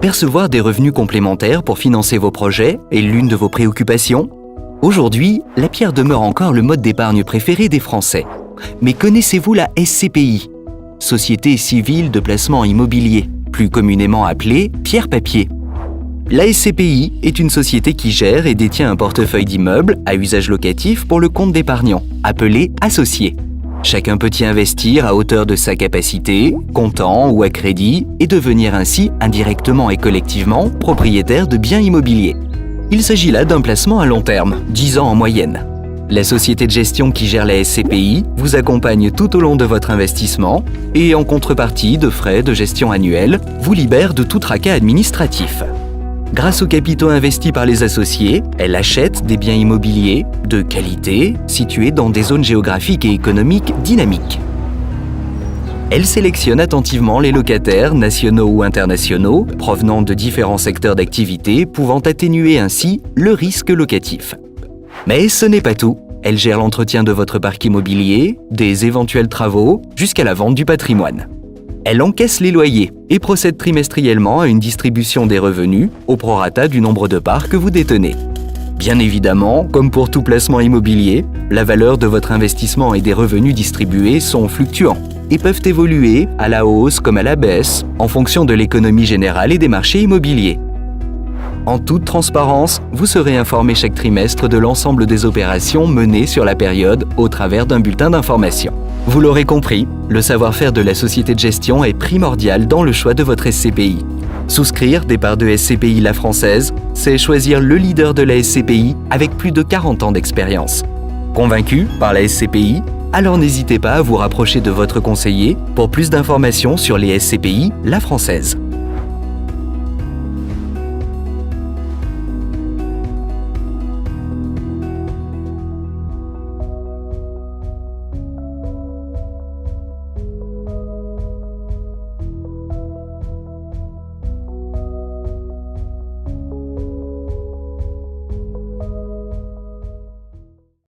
Percevoir des revenus complémentaires pour financer vos projets est l'une de vos préoccupations? Aujourd'hui, la pierre demeure encore le mode d'épargne préféré des Français. Mais connaissez-vous la SCPI, Société civile de placement immobilier, plus communément appelée pierre papier? La SCPI est une société qui gère et détient un portefeuille d'immeubles à usage locatif pour le compte d'épargnants, appelé associé. Chacun peut y investir à hauteur de sa capacité, comptant ou à crédit, et devenir ainsi indirectement et collectivement propriétaire de biens immobiliers. Il s'agit là d'un placement à long terme, 10 ans en moyenne. La société de gestion qui gère la SCPI vous accompagne tout au long de votre investissement et, en contrepartie de frais de gestion annuels, vous libère de tout tracas administratif. Grâce aux capitaux investis par les associés, elle achète des biens immobiliers de qualité situés dans des zones géographiques et économiques dynamiques. Elle sélectionne attentivement les locataires nationaux ou internationaux provenant de différents secteurs d'activité pouvant atténuer ainsi le risque locatif. Mais ce n'est pas tout. Elle gère l'entretien de votre parc immobilier, des éventuels travaux, jusqu'à la vente du patrimoine. Elle encaisse les loyers et procède trimestriellement à une distribution des revenus au prorata du nombre de parts que vous détenez. Bien évidemment, comme pour tout placement immobilier, la valeur de votre investissement et des revenus distribués sont fluctuants et peuvent évoluer à la hausse comme à la baisse en fonction de l'économie générale et des marchés immobiliers. En toute transparence, vous serez informé chaque trimestre de l'ensemble des opérations menées sur la période au travers d'un bulletin d'information. Vous l'aurez compris, le savoir-faire de la société de gestion est primordial dans le choix de votre SCPI. Souscrire des parts de SCPI La Française, c'est choisir le leader de la SCPI avec plus de 40 ans d'expérience. Convaincu par la SCPI? Alors n'hésitez pas à vous rapprocher de votre conseiller pour plus d'informations sur les SCPI La Française.